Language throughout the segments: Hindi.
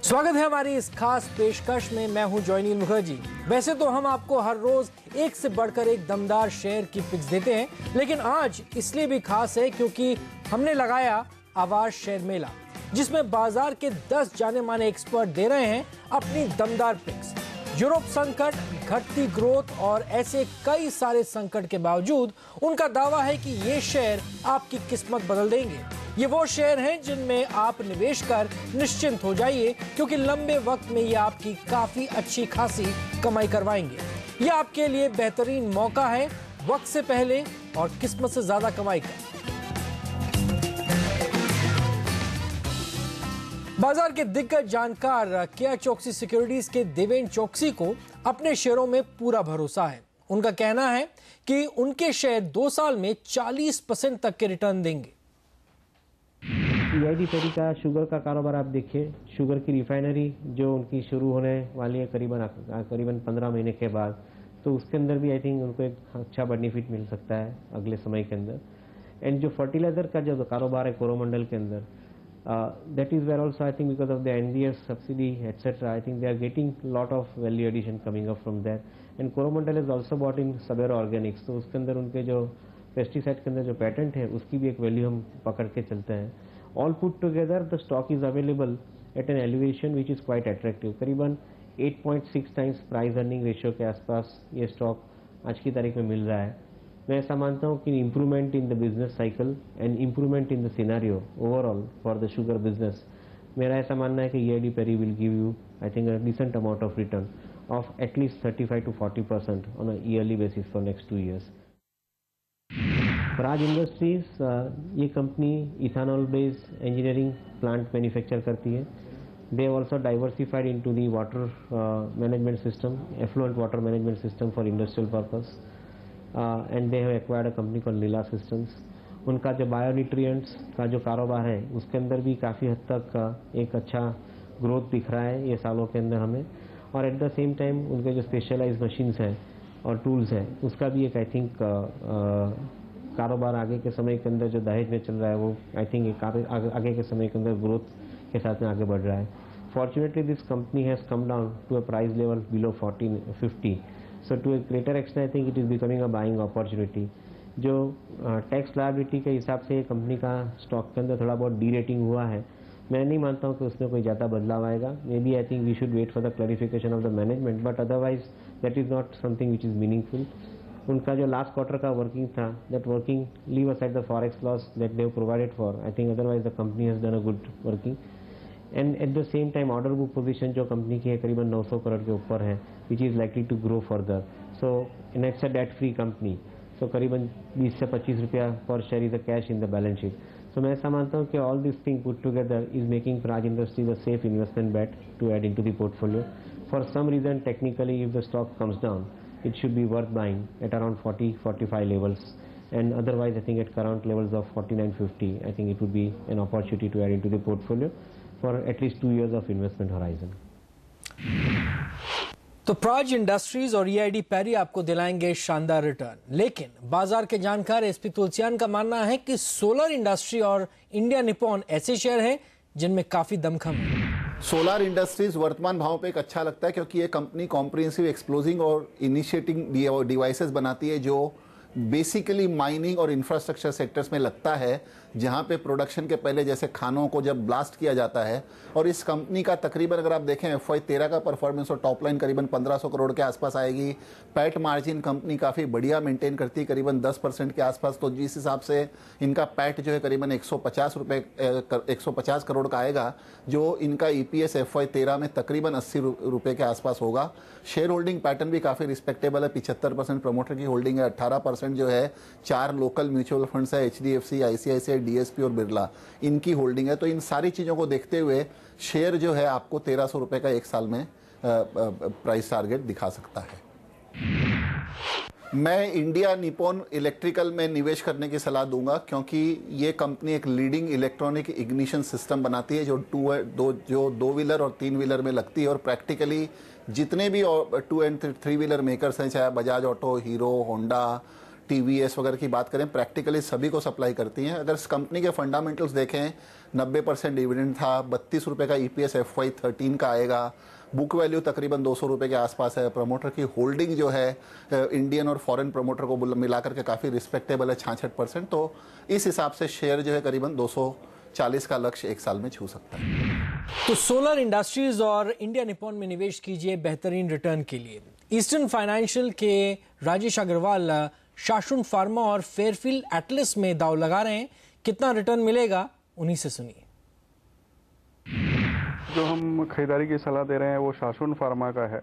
स्वागत है हमारी इस खास पेशकश में। मैं हूं जॉयनी मुखर्जी। वैसे तो हम आपको हर रोज एक से बढ़कर एक दमदार शेयर की पिक्स देते हैं, लेकिन आज इसलिए भी खास है क्योंकि हमने लगाया आवाज शेयर मेला, जिसमें बाजार के 10 जाने माने एक्सपर्ट दे रहे हैं अपनी दमदार पिक्स। यूरोप संकट, घटती ग्रोथ और ऐसे कई सारे संकट के बावजूद उनका दावा है कि ये शेयर आपकी किस्मत बदल देंगे। ये वो शेयर हैं जिनमें आप निवेश कर निश्चिंत हो जाइए, क्योंकि लंबे वक्त में ये आपकी काफी अच्छी खासी कमाई करवाएंगे। ये आपके लिए बेहतरीन मौका है वक्त से पहले और किस्मत से ज्यादा कमाई का। बाजार के दिग्गज जानकार केया चोक्सी सिक्योरिटीज के देवेंद्र चोक्सी को अपने शेयरों में पूरा भरोसा है। उनका कहना है कि उनके शेयर 2 साल में 40% तक के रिटर्न देंगे। EID पेरी का शुगर का कारोबार आप देखिए, शुगर की रिफाइनरी जो उनकी शुरू होने वाली है करीबन 15 महीने के बाद, तो उसके अंदर भी आई थिंक उनको एक अच्छा बेनिफिट मिल सकता है अगले समय के अंदर। एंड जो फर्टिलाइजर का जो कारोबार है कोरोमंडल के अंदर, that is where also I think because of the NDS subsidy etc. I think they are getting lot of value addition coming up from there. And Coromandel has also bought in Sabera Organics, तो उसके अंदर उनके जो पेस्टिसाइड के अंदर जो पेटेंट है उसकी भी एक वैल्यू हम पकड़ के चलते हैं। All put together the stock is available at an elevation which is quite attractive. करीबन 8.6 times प्राइस अर्निंग रेशियो के आसपास ये स्टॉक आज की तारीख में मिल रहा है। मैं ऐसा मानता हूँ कि improvement in the business cycle and improvement in the scenario overall for the sugar business, मेरा ऐसा मानना है कि EID Parry will give you I think a decent amount of return of at least 35 to 40% on a yearly basis for next 2 years। Praj Industries ये company ethanol based engineering plant manufacture करती है। They have also diversified into the water management system, effluent water management system for industrial purpose. And they have acquired a company called Lila Systems. उनका जो बायोन्यूट्रिएंट्स का जो कारोबार है उसके अंदर भी काफ़ी हद तक एक अच्छा ग्रोथ दिख रहा है ये सालों के अंदर हमें। और एट द सेम टाइम उनके जो स्पेशलाइज्ड मशीन्स हैं और टूल्स हैं उसका भी एक आई थिंक कारोबार आगे के समय के अंदर जो दहेज में चल रहा है वो आई थिंक काफ़ी आगे के समय के अंदर ग्रोथ के साथ में आगे बढ़ रहा है। Fortunately, this company has come down to a price level below 50. So to a greater extent, I think it is becoming a buying opportunity. जो टैक्स लायबिलिटी के हिसाब से कंपनी का स्टॉक के अंदर थोड़ा बहुत डी रेटिंग हुआ है, मैं नहीं मानता हूँ कि उसमें कोई ज़्यादा बदलाव आएगा। Maybe I think we should wait for the clarification of the management, but otherwise that is not something which is meaningful. उनका जो लास्ट क्वार्टर का वर्किंग था, that working leave aside the forex loss that they have provided for, I think otherwise the company has done a good working. And at the same time order book position जो कंपनी की है करीबन 900 करोड़ के ऊपर है, which is likely to grow further. So it's a debt free company, so करीबन 20 से 25 रुपया पर share is the cash in the balance sheet. So मैं ऐसा मानता हूँ कि all this thing put together is making Praj Industries a safe investment bet to add into the portfolio. For some reason technically if the stock comes down it should be worth buying at around 40-45 levels, and otherwise I think at current levels of 49-50 I think it would be an opportunity to add into the portfolio for at least 2 years of investment horizon. तो प्राज इंडस्ट्रीज और EID पेरी आपको दिलाएंगे शानदार रिटर्न, लेकिन बाजार के जानकार SP तुलसियान का मानना है कि सोलर इंडस्ट्री और इंडिया निपॉन ऐसे शेयर हैं जिनमें काफी दमखम है। सोलार इंडस्ट्रीज वर्तमान भाव पे एक अच्छा लगता है क्योंकि ये कंपनी कॉम्प्रिहेंसिव एक्सप्लोजिंग और इनिशिएटिंग डिवाइसेस बनाती है जो बेसिकली माइनिंग और इंफ्रास्ट्रक्चर सेक्टर्स में लगता है, जहां पे प्रोडक्शन के पहले जैसे खानों को जब ब्लास्ट किया जाता है। और इस कंपनी का तकरीबन अगर आप देखें FY13 का परफॉर्मेंस और टॉप लाइन करीबन 1500 करोड़ के आसपास आएगी। पैट मार्जिन कंपनी काफ़ी बढ़िया मेंटेन करती है, करीबन 10% के आसपास। तो जिस हिसाब से इनका पैट जो है करीबन 150 करोड़ का आएगा, जो इनका EPS FY13 में तकरीबन 80 रुपये के आसपास होगा। शेयर होल्डिंग पैटर्न भी काफ़ी रिस्पेक्टेबल है, 75% प्रमोटर की होल्डिंग है, 18% जो है 4 लोकल म्यूचुअल फंड्स है, HDFC, ICICI, DSP और बिरला, इनकी होल्डिंग है। तो इन सारी चीज़ों को देखते हुए शेयर जो है आपको 1300 रुपये का एक साल में प्राइस टारगेट दिखा सकता है। मैं इंडिया निपॉन इलेक्ट्रिकल में निवेश करने की सलाह दूंगा क्योंकि ये कंपनी एक लीडिंग इलेक्ट्रॉनिक इग्निशन सिस्टम बनाती है जो 2 व्हीलर और 3 व्हीलर में लगती है। और प्रैक्टिकली जितने भी 2 and 3 व्हीलर मेकर्स हैं, चाहे Bajaj auto, hero, Honda, TVS वगैरह की बात करें, प्रैक्टिकली सभी को सप्लाई करती हैं। अगर इस कंपनी के फंडामेंटल्स देखें, 90% डिविडेंड था, 32 रुपये का ईपीएस FY13 का आएगा, बुक वैल्यू तकरीबन 200 रुपये के आसपास है। प्रमोटर की होल्डिंग जो है इंडियन और फॉरेन प्रमोटर को मिलाकर के काफ़ी रिस्पेक्टेबल है, 66%। तो इस हिसाब से शेयर जो है करीबन 240 का लक्ष्य एक साल में छू सकता है। तो सोलर इंडस्ट्रीज और इंडिया निपॉन में निवेश कीजिए बेहतरीन रिटर्न के लिए। ईस्टर्न फाइनेंशियल के राजेश अग्रवाल शासन फार्मा और फेयरफील्ड एटलस में दांव लगा रहे हैं। कितना रिटर्न मिलेगा उन्हीं से सुनिए। जो हम खरीदारी की सलाह दे रहे हैं वो शासन फार्मा का है।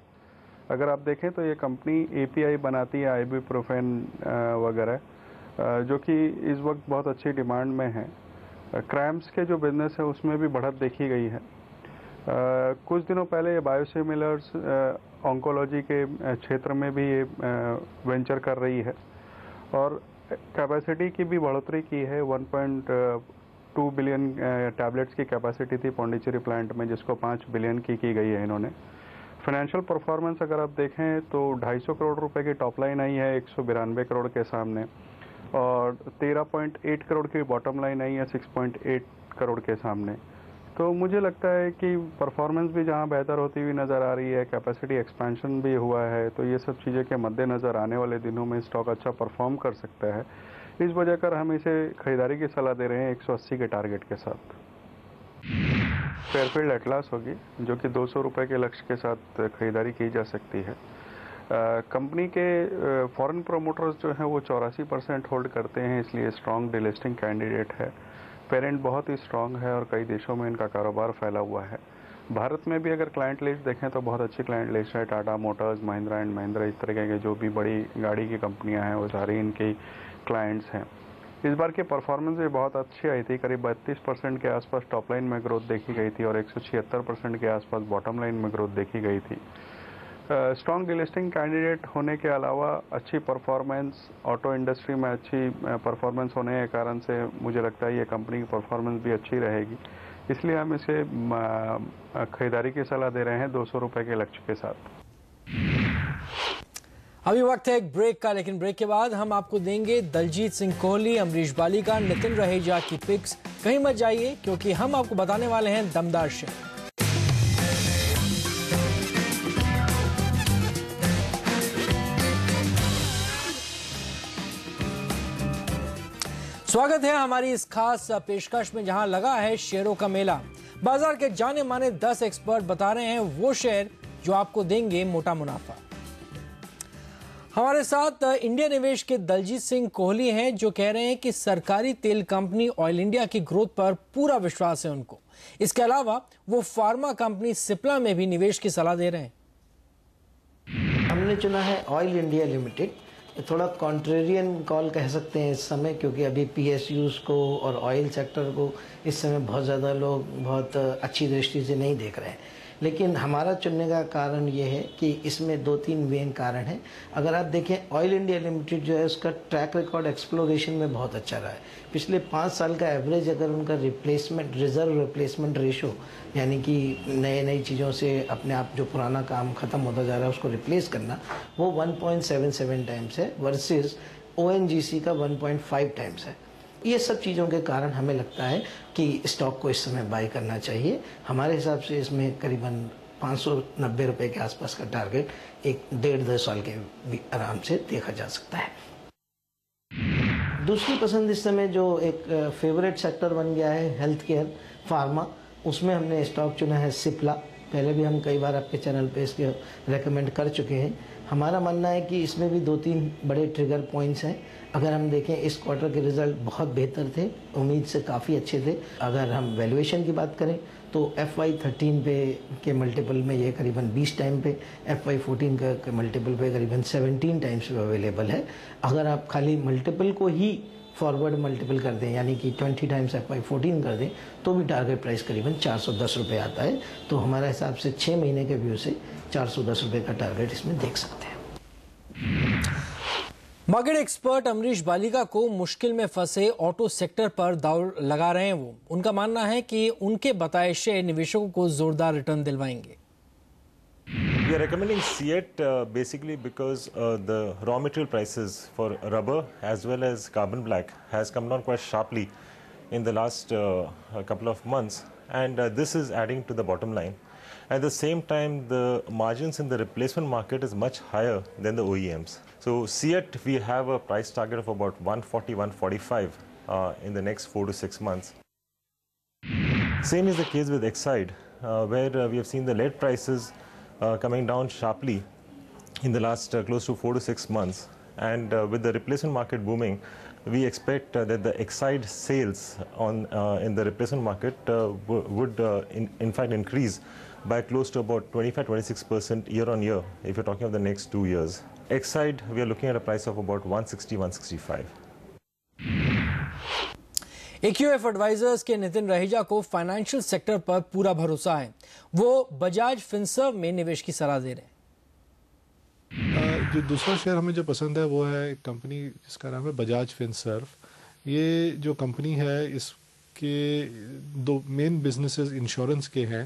अगर आप देखें तो ये कंपनी एपीआई बनाती है, आइबुप्रोफेन वगैरह, जो कि इस वक्त बहुत अच्छी डिमांड में है। क्रैम्स के जो बिजनेस है उसमें भी बढ़त देखी गई है। कुछ दिनों पहले ये बायोसिमिलर्स ऑन्कोलॉजी के क्षेत्र में भी ये वेंचर कर रही है और कैपेसिटी की भी बढ़ोतरी की है। 1.2 बिलियन टैबलेट्स की कैपेसिटी थी पौंडीचेरी प्लांट में, जिसको 5 बिलियन की गई है इन्होंने। फाइनेंशियल परफॉर्मेंस अगर आप देखें तो 250 करोड़ रुपए की टॉप लाइन आई है 192 करोड़ के सामने, और 13.8 करोड़ की बॉटम लाइन आई है 6.8 करोड़ के सामने। तो मुझे लगता है कि परफॉर्मेंस भी जहां बेहतर होती हुई नज़र आ रही है, कैपेसिटी एक्सपेंशन भी हुआ है, तो ये सब चीज़ें के मद्देनज़र आने वाले दिनों में स्टॉक अच्छा परफॉर्म कर सकता है। इस वजह कर हम इसे खरीदारी की सलाह दे रहे हैं 180 के टारगेट के साथ। फेयरफील्ड एटलस होगी जो कि 200 रुपये के लक्ष्य के साथ खरीदारी की जा सकती है। कंपनी के फॉरेन प्रमोटर्स जो हैं वो 84% होल्ड करते हैं, इसलिए स्ट्रॉन्ग डिलिस्टिंग कैंडिडेट है। पेरेंट बहुत ही स्ट्रॉन्ग है और कई देशों में इनका कारोबार फैला हुआ है। भारत में भी अगर क्लाइंट लिस्ट देखें तो बहुत अच्छी क्लाइंट लिस्ट है। टाटा मोटर्स, महिंद्रा एंड महिंद्रा, इस तरह के जो भी बड़ी गाड़ी की कंपनियां हैं वो सारी इनकी क्लाइंट्स हैं। इस बार की परफॉर्मेंस भी बहुत अच्छी आई थी। करीब 32% के आसपास टॉप लाइन में ग्रोथ देखी गई थी और 176% के आसपास बॉटम लाइन में ग्रोथ देखी गई थी। स्ट्रॉन्ग डिलिस्टिंग कैंडिडेट होने के अलावा अच्छी परफॉर्मेंस, ऑटो इंडस्ट्री में अच्छी परफॉर्मेंस होने के कारण से मुझे लगता है ये कंपनी की परफॉर्मेंस भी अच्छी रहेगी, इसलिए हम इसे खरीदारी की सलाह दे रहे हैं 200 रुपये के लक्ष्य के साथ। अभी वक्त है एक ब्रेक का, लेकिन ब्रेक के बाद हम आपको देंगे दलजीत सिंह कोहली, अमरीश बालिका, नितिन रहेजा की पिक्स। कहीं मत जाइए क्योंकि हम आपको बताने वाले हैं दमदार शेयर। स्वागत है हमारी इस खास पेशकश में जहां लगा है शेयरों का मेला। बाजार के जाने माने 10 एक्सपर्ट बता रहे हैं वो शेयर जो आपको देंगे मोटा मुनाफा। हमारे साथ इंडिया निवेश के दलजीत सिंह कोहली हैं जो कह रहे हैं कि सरकारी तेल कंपनी ऑयल इंडिया की ग्रोथ पर पूरा विश्वास है उनको। इसके अलावा वो फार्मा कंपनी सिप्ला में भी निवेश की सलाह दे रहे हैं। हमने चुना है ऑयल इंडिया लिमिटेड। थोड़ा कॉन्ट्रेरियन कॉल कह सकते हैं इस समय, क्योंकि अभी पीएसयूज को और ऑयल सेक्टर को इस समय बहुत ज़्यादा लोग बहुत अच्छी दृष्टि से नहीं देख रहे हैं। लेकिन हमारा चुनने का कारण ये है कि इसमें 2-3 मेन कारण हैं। अगर आप देखें ऑयल इंडिया लिमिटेड जो है उसका ट्रैक रिकॉर्ड एक्सप्लोरेशन में बहुत अच्छा रहा है। पिछले 5 साल का एवरेज अगर उनका रिप्लेसमेंट, रिजर्व रिप्लेसमेंट रेशो, यानी कि नई चीज़ों से अपने आप जो पुराना काम ख़त्म होता जा रहा है उसको रिप्लेस करना, वो 1.77 टाइम्स है वर्सेस ONGC का 1.5 टाइम्स है। ये सब चीज़ों के कारण हमें लगता है कि स्टॉक को इस समय बाय करना चाहिए। हमारे हिसाब से इसमें करीबन 590 रुपये के आसपास का टारगेट एक 1.5-2 साल के भी आराम से देखा जा सकता है। दूसरी पसंद इस समय जो एक फेवरेट सेक्टर बन गया है हेल्थ केयर, फार्मा, उसमें हमने स्टॉक चुना है सिप्ला। पहले भी हम कई बार आपके चैनल पे इसके रेकमेंड कर चुके हैं। हमारा मानना है कि इसमें भी 2-3 बड़े ट्रिगर पॉइंट्स हैं। अगर हम देखें इस क्वार्टर के रिजल्ट बहुत बेहतर थे, उम्मीद से काफ़ी अच्छे थे। अगर हम वैल्यूएशन की बात करें तो FY13 पे के मल्टीपल में ये करीबन 20 टाइम पे, FY14 के मल्टीपल पे करीबन 17 टाइम्स पे अवेलेबल है। अगर आप खाली मल्टीपल को ही फॉरवर्ड मल्टीपल कर दें, यानी कि 20 टाइम्स FY14 कर दें, तो भी टारगेट प्राइस करीबन 410 रुपये आता है। तो हमारे हिसाब से 6 महीने के व्यू से 410 रुपये का टारगेट इसमें देख सकते हैं। मार्केट एक्सपर्ट अमरीश बालिका को मुश्किल में फंसे ऑटो सेक्टर पर दांव लगा रहे हैं वो। उनका मानना है कि उनके बताए शेयर निवेशकों को जोरदार return दिलवाएंगे। We are recommending CEAT basically because the raw material prices for rubber as well as carbon black has come down quite sharply in the last couple of months, and this is adding to the bottom line. At the same time, the margins in the replacement market is much higher than the OEMs. So CEAT, we have a price target of about 140, 145 in the next 4 to 6 months. Same is the case with Exide, where we have seen the lead prices coming down sharply in the last close to 4 to 6 months. And with the replacement market booming, we expect that the Exide sales in the replacement market would in fact increase by close to about 25-26% year on year if you're talking of the next 2 years. Exide, we are looking at a price of about 160-165. AQF advisers के नितिन रहेजा को फाइनेंशियल सेक्टर पर पूरा भरोसा है। वो बजाज फिनसर्व में निवेश की सलाह दे रहे हैं। जो दूसरा शेयर हमें जो पसंद है वो है एक कंपनी जिसका नाम है बजाज फिनसर्व। ये जो कंपनी है इसके दो मेन बिजनेसेस इंश्योरेंस के हैं,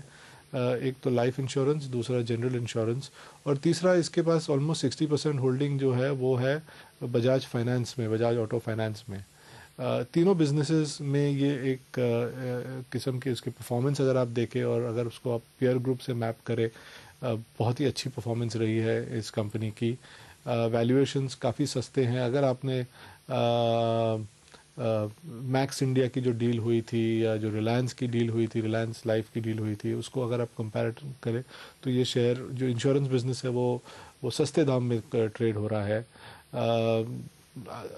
एक तो लाइफ इंश्योरेंस, दूसरा जनरल इंश्योरेंस, और तीसरा इसके पास ऑलमोस्ट 60% होल्डिंग जो है वो है बजाज फाइनेंस में, बजाज ऑटो फाइनेंस में। तीनों बिजनेसेस में ये एक किस्म की उसकी परफॉर्मेंस अगर आप देखें और अगर उसको आप पीयर ग्रुप से मैप करें, बहुत ही अच्छी परफॉर्मेंस रही है इस कंपनी की। वैल्यूएशंस काफ़ी सस्ते हैं। अगर आपने मैक्स इंडिया की जो डील हुई थी या जो रिलायंस की डील हुई थी, रिलायंस लाइफ की डील हुई थी, उसको अगर आप कंपेयर करें तो ये शेयर जो इंश्योरेंस बिजनेस है वो सस्ते दाम में ट्रेड हो रहा है।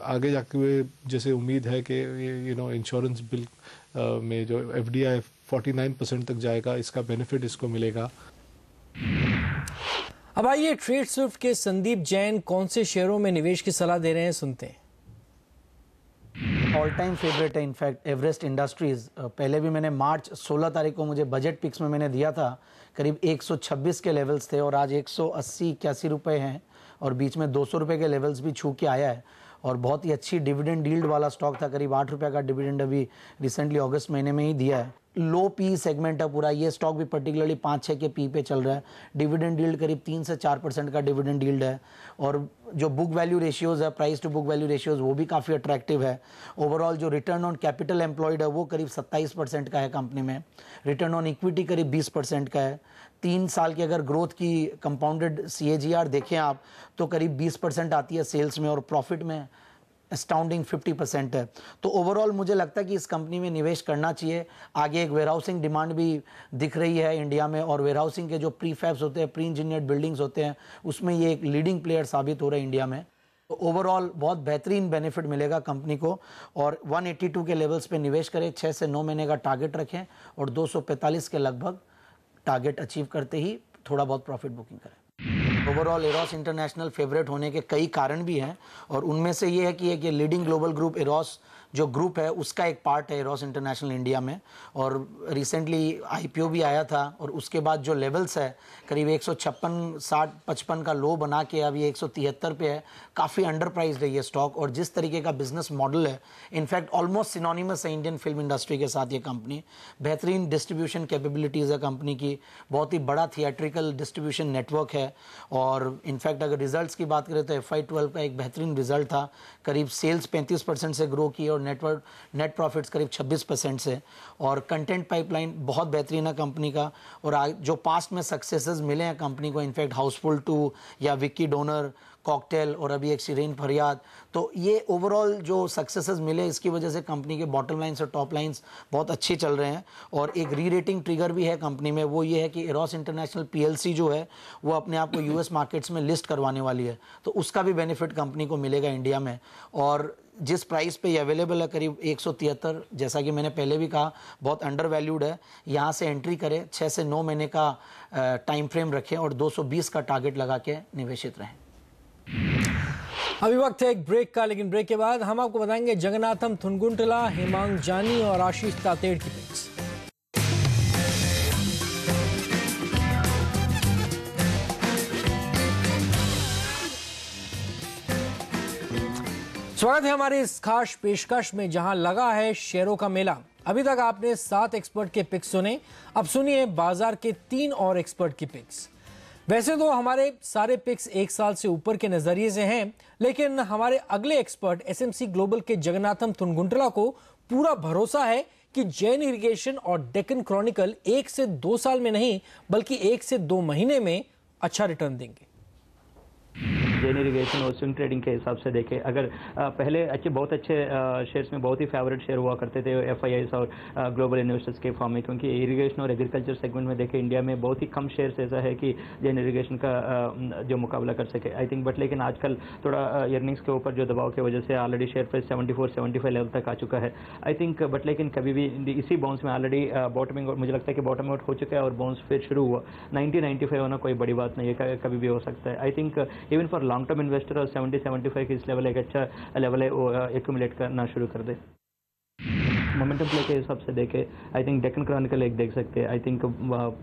आगे जाके हुए जैसे उम्मीद है कि इंश्योरेंस बिल में जो FDI 49% तक जाएगा, इसका बेनिफिट इसको मिलेगा। अब आइए ट्रेड स्विफ्ट के संदीप जैन कौन से शेयरों में निवेश की सलाह दे रहे हैं, सुनते हैं। ऑल टाइम फेवरेट है इनफैक्ट एवरेस्ट इंडस्ट्रीज। पहले भी मैंने मार्च 16 तारीख को मुझे बजट पिक्स में मैंने दिया था, करीब 126 के लेवल्स थे और आज 180-81 रुपए हैं और बीच में 200 रुपए के लेवल्स भी छू के आया है और बहुत ही अच्छी डिविडेंड यील्ड वाला स्टॉक था। करीब 8 रुपये का डिविडेंड अभी रिसेंटली अगस्त महीने में ही दिया है। लो पी सेगमेंट है पूरा, ये स्टॉक भी पर्टिकुलरली 5-6 के पी पे चल रहा है। डिविडेंड यील्ड करीब 3 से 4% का डिविडेंड यील्ड है और जो बुक वैल्यू रेशियोज है, price to book value ratios, वो भी काफ़ी अट्रैक्टिव है। ओवरऑल जो रिटर्न ऑन कैपिटल एम्प्लॉयड है वो करीब 27% का है कंपनी में। रिटर्न ऑन इक्विटी करीब 20% का है। 3 साल की अगर ग्रोथ की कंपाउंडेड CAGR देखें आप तो करीब 20% आती है सेल्स में और प्रॉफिट में अस्टाउंडिंग 50% है। तो ओवरऑल मुझे लगता है कि इस कंपनी में निवेश करना चाहिए। आगे एक वेयरहाउसिंग डिमांड भी दिख रही है इंडिया में और वेयरहाउसिंग के जो प्रीफैब्स होते हैं, प्री इंजीनियर्ड बिल्डिंग्स होते हैं, उसमें ये एक लीडिंग प्लेयर साबित हो रहा है इंडिया में। तो ओवरऑल बहुत बेहतरीन बेनिफिट मिलेगा कंपनी को और 182 के लेवल्स पे निवेश करें, 6 से 9 महीने का टारगेट रखें और 245 के लगभग टारगेट अचीव करते ही थोड़ा बहुत प्रॉफिट बुकिंग करें। ओवरऑल एरोस इंटरनेशनल फेवरेट होने के कई कारण भी हैं और उनमें से ये है कि एक ये लीडिंग ग्लोबल ग्रुप एरोस जो ग्रुप है उसका एक पार्ट है एरोस इंटरनेशनल इंडिया में और रिसेंटली IPO भी आया था और उसके बाद जो लेवल्स है करीब 156-60-55 का लो बना के अभी 173 पे है। काफ़ी अंडर प्राइस्ड है ये स्टॉक और जिस तरीके का बिजनेस मॉडल है इनफैक्ट ऑलमोस्ट सिनोनिमस है इंडियन फिल्म इंडस्ट्री के साथ। ये कंपनी बेहतरीन डिस्ट्रीब्यूशन कैपेबिलिटीज़ है कंपनी की, बहुत ही बड़ा थिएट्रिकल डिस्ट्रीब्यूशन नेटवर्क है और इनफैक्ट अगर रिजल्ट्स की बात करें तो FY12 का एक बेहतरीन रिजल्ट था। करीब सेल्स 35% से ग्रो की और नेट प्रॉफिट्स करीब 26% से और कंटेंट पाइपलाइन बहुत बेहतरीन है कंपनी का और जो पास्ट में सक्सेसेस मिले हैं कंपनी को, इनफैक्ट हाउसफुल 2 या विक्की डोनर, कॉकटेल और अभी एक शिरीन फरियाद, तो ये ओवरऑल जो सक्सेसेस मिले इसकी वजह से कंपनी के बॉटम लाइन्स और टॉप लाइन्स बहुत अच्छे चल रहे हैं और एक री रेटिंग ट्रिगर भी है कंपनी में। वो ये है कि एरोस इंटरनेशनल PLC जो है वो अपने आप को US मार्केट्स में लिस्ट करवाने वाली है, तो उसका भी बेनिफिट कंपनी को मिलेगा इंडिया में। और जिस प्राइस पे ये अवेलेबल है करीब 173, जैसा कि मैंने पहले भी कहा बहुत अंडर वैल्यूड है। यहाँ से एंट्री करें, 6 से 9 महीने का टाइम फ्रेम रखें और 220 का टारगेट लगा के निवेशित रहें। अभी वक्त है एक ब्रेक का, लेकिन ब्रेक के बाद हम आपको बताएंगे जगन्नाथम थुनगुंटला, हेमांग जानी और आशीष तातेड़ की पिक्स। स्वागत है हमारे इस खास पेशकश में जहां लगा है शेयरों का मेला। अभी तक आपने 7 एक्सपर्ट के पिक्स सुने, अब सुनिए बाजार के 3 और एक्सपर्ट की पिक्स। वैसे तो हमारे सारे पिक्स एक साल से ऊपर के नजरिए से हैं, लेकिन हमारे अगले एक्सपर्ट एसएमसी ग्लोबल के जगन्नाथम थुनगुंटला को पूरा भरोसा है कि जैन इरिगेशन और डेक्कन क्रॉनिकल 1 से 2 साल में नहीं बल्कि 1 से 2 महीने में अच्छा रिटर्न देंगे। जैन इरिगेशन और स्विंग ट्रेडिंग के हिसाब से देखें, अगर पहले बहुत अच्छे शेयर्स में बहुत ही फेवरेट शेयर हुआ करते थे एफआईआईस और ग्लोबल इन्वेस्टर्स के फॉर्म में, क्योंकि इरिगेशन और एग्रीकल्चर सेगमेंट में देखें इंडिया में बहुत ही कम शेयर्स ऐसा है कि जैन इरिगेशन का जो मुकाबला कर सके आई थिंक। बट लेकिन आजकल थोड़ा अर्निंग्स के ऊपर जो दबाव की वजह से ऑलरेडी शेयर प्राइस 74-75 लेवल तक आ चुका है आई थिंक। बट लेकिन कभी भी इसी बाउंस में ऑलरेडी बॉटमिंग, मुझे लगता है कि बॉटम आउट हो चुका है और बाउंस फिर शुरू हुआ। 90-95 होना कोई बड़ी बात नहीं है, कभी भी हो सकता है I think. Even for long term investor और 70-75 की इस लेवल एक अच्छा लेवल है, वो एक्यूमुलेट करना शुरू कर दे। मोमेंटम प्ले के हिसाब से देखे आई थिंक डेक्कन क्रॉनिकल एक देख सकते हैं आई थिंक।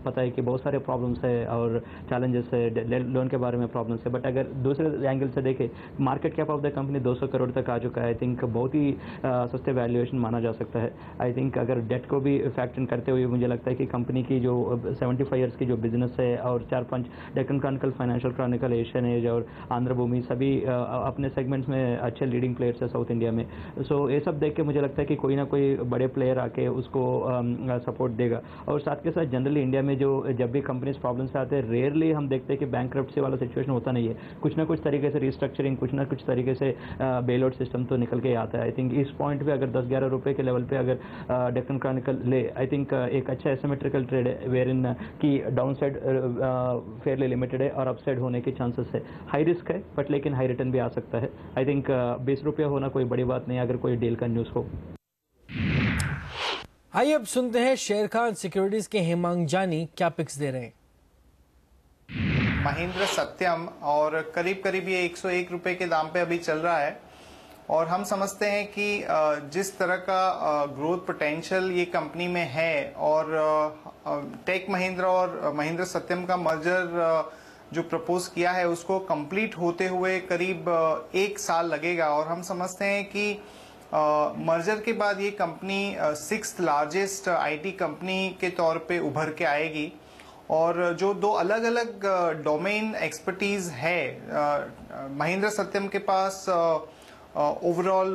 पता है कि बहुत सारे प्रॉब्लम्स है और चैलेंजेस है, लोन के बारे में प्रॉब्लम्स है, बट अगर दूसरे एंगल से देखे market cap of the company 200 crore तक आ चुका है आई थिंक। बहुत ही सस्ते वैल्यूएशन माना जा सकता है आई थिंक। अगर डेट को भी फैक्टर करते हुए मुझे लगता है कि कंपनी की जो 75 ईयर्स की जो बिजनेस है और 4-5 Deccan chronicle, financial chronicle, Asian age और आंध्र भूमि सभी अपने सेगमेंट्स में अच्छे लीडिंग प्लेयर्स है साउथ इंडिया में। सो ये सब देख के मुझे लगता है कि कोई ना कोई बड़े प्लेयर आके उसको सपोर्ट देगा। और साथ के साथ जनरली इंडिया में जो जब भी कंपनीज प्रॉब्लम से आते हैं रेयरली हम देखते हैं कि बैंकरप्सी वाला सिचुएशन होता नहीं है, कुछ ना कुछ तरीके से रिस्ट्रक्चरिंग, कुछ ना कुछ तरीके से बेल आउट सिस्टम तो निकल के आता है आई थिंक। इस पॉइंट पे अगर 10-11 रुपए के लेवल पे अगर डेक्कन क्रॉनिकल ले आई थिंक एक अच्छा एसिमेट्रिकल ट्रेड है वेयर इन की डाउन साइड फेयरली लिमिटेड है और अपसाइड होने के चांसेस है। हाई रिस्क है बट लेकिन हाई रिटर्न भी आ सकता है आई थिंक। 20 रुपया होना कोई बड़ी बात नहीं अगर कोई डील का न्यूज़ हो। आइए अब सुनते हैं शेर खान सिक्योरिटीज के हेमांग जानी क्या पिक्स दे रहे हैं। महिंद्रा सत्यम और करीब करीब ये 101 रुपए के दाम पे अभी चल रहा है और हम समझते हैं कि जिस तरह का ग्रोथ पोटेंशियल ये कंपनी में है और टेक महिंद्रा और महिंद्रा सत्यम का मर्जर जो प्रपोज किया है उसको कंप्लीट होते हुए करीब 1 साल लगेगा और हम समझते हैं कि मर्जर के बाद ये company 6th largest IT company के तौर पे उभर के आएगी और जो 2 अलग अलग डोमेन एक्सपर्टीज है महिंद्रा सत्यम के पास ओवरऑल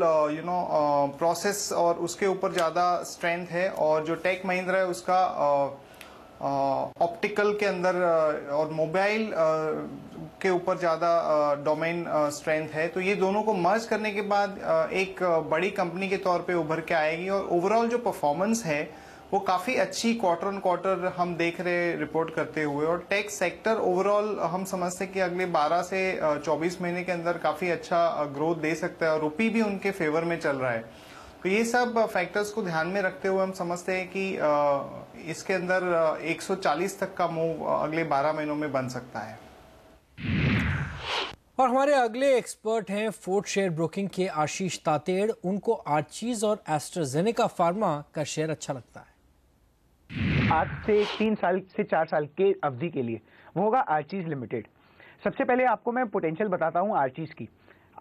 प्रोसेस और उसके ऊपर ज़्यादा स्ट्रेंथ है और जो टेक महिंद्रा है उसका ऑप्टिकल के अंदर और मोबाइल के ऊपर ज़्यादा डोमेन स्ट्रेंथ है। तो ये दोनों को मर्ज करने के बाद एक बड़ी कंपनी के तौर पे उभर के आएगी और ओवरऑल जो परफॉर्मेंस है वो काफ़ी अच्छी क्वार्टर ऑन क्वार्टर हम देख रहे रिपोर्ट करते हुए और टेक सेक्टर ओवरऑल हम समझते हैं कि अगले 12 से 24 महीने के अंदर काफ़ी अच्छा ग्रोथ दे सकता है और रुपी भी उनके फेवर में चल रहा है। तो ये सब फैक्टर्स को ध्यान में रखते हुए हम समझते हैं कि इसके अंदर 140 तक का मूव अगले 12 महीनों में बन सकता है। और हमारे अगले एक्सपर्ट हैं फोर्ट शेयर ब्रोकिंग के आशीष तातेड़। उनको आर्चीज और एस्ट्राजेनेका फार्मा का शेयर अच्छा लगता है। आज से 3 साल से 4 साल के अवधि के लिए वो होगा आर्चीज लिमिटेड। सबसे पहले आपको मैं पोटेंशियल बताता हूँ आर्चीज की।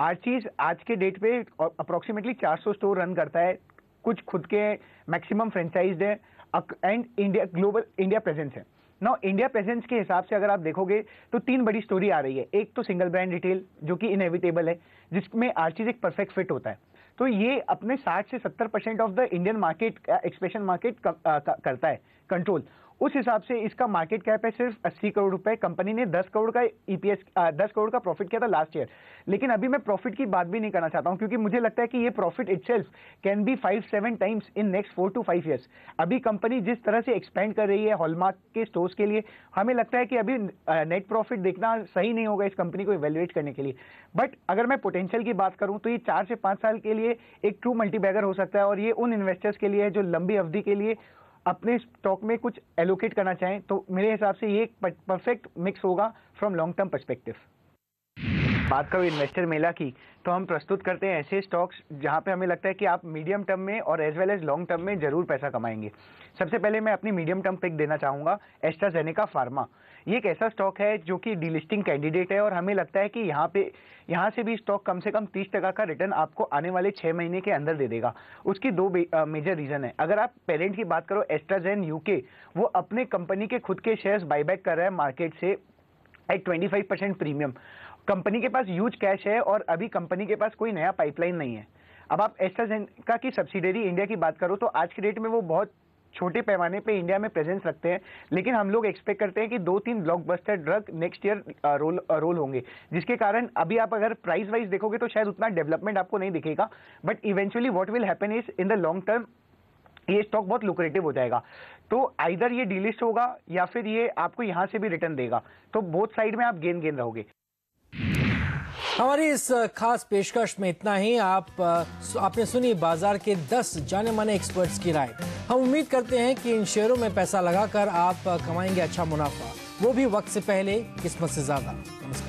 आर्चीज आज के डेट पे अप्रोक्सीमेटली 400 स्टोर रन करता है, कुछ खुद के मैक्सिमम फ्रेंचाइज्ड है एंड इंडिया प्रेजेंस है। नाउ इंडिया प्रेजेंस के हिसाब से अगर आप देखोगे तो 3 बड़ी स्टोरी आ रही है। एक तो सिंगल ब्रांड रिटेल जो कि इनएविटेबल है, जिसमें आर्चीज एक परफेक्ट फिट होता है। तो ये अपने 60 से 70% of the Indian market expansion market करता है कंट्रोल। उस हिसाब से इसका मार्केट कैप है सिर्फ 80 करोड़ रुपए। कंपनी ने 10 करोड़ का ईपीएस 10 करोड़ का प्रॉफिट किया था लास्ट ईयर। लेकिन अभी मैं प्रॉफिट की बात भी नहीं करना चाहता हूं क्योंकि मुझे लगता है कि ये profit itself can be 5-7 times in next 4 to 5 years. अभी कंपनी जिस तरह से एक्सपेंड कर रही है हॉलमार्क के स्टोर्स के लिए, हमें लगता है कि अभी नेट प्रॉफिट देखना सही नहीं होगा इस कंपनी को इवेल्युएट करने के लिए। बट अगर मैं पोटेंशियल की बात करूं तो ये 4 से 5 साल के लिए एक ट्रू मल्टीबैगर हो सकता है और ये उन इन्वेस्टर्स के लिए है जो लंबी अवधि के लिए अपने स्टॉक में कुछ एलोकेट करना चाहें। तो मेरे हिसाब से ये एक परफेक्ट मिक्स होगा फ्रॉम लॉन्ग टर्म पर्सपेक्टिव। बात करो इन्वेस्टर मेला की तो हम प्रस्तुत करते हैं ऐसे स्टॉक्स जहां पे हमें लगता है कि आप मीडियम टर्म में और as well as long term में जरूर पैसा कमाएंगे। सबसे पहले मैं अपनी मीडियम टर्म पिक देना चाहूंगा एस्ट्राजेनेका फार्मा। ये एक ऐसा स्टॉक है जो कि डीलिस्टिंग कैंडिडेट है और हमें लगता है कि यहाँ से भी स्टॉक कम से कम 30% का रिटर्न आपको आने वाले 6 महीने के अंदर दे देगा। उसकी 2 मेजर रीजन है। अगर आप पेरेंट की बात करो एस्ट्राजेन यूके, वो अपने कंपनी के खुद के शेयर्स बायबैक कर रहा है मार्केट से एट 25% प्रीमियम। कंपनी के पास ह्यूज कैश है और अभी कंपनी के पास कोई नया पाइपलाइन नहीं है। अब आप एस्ट्राजेनेका की सब्सिडरी इंडिया की बात करो तो आज के डेट में वो बहुत छोटे पैमाने पे इंडिया में प्रेजेंस रखते हैं, लेकिन हम लोग एक्सपेक्ट करते हैं कि 2-3 blockbuster drug next year roll होंगे, जिसके कारण अभी आप अगर प्राइस वाइज देखोगे तो शायद उतना डेवलपमेंट आपको नहीं दिखेगा, but eventually what will happen is in the long term ये स्टॉक बहुत लुक्रेटिव हो जाएगा। तो आइदर ये डीलिस्ट होगा या फिर ये आपको यहां से भी रिटर्न देगा, तो बोथ साइड में आप गेन रहोगे। हमारी इस खास पेशकश में इतना ही। आपने सुनी बाजार के 10 जाने माने एक्सपर्ट्स की राय। हम उम्मीद करते हैं कि इन शेयरों में पैसा लगाकर आप कमाएंगे अच्छा मुनाफा, वो भी वक्त से पहले, किस्मत से ज्यादा। नमस्कार।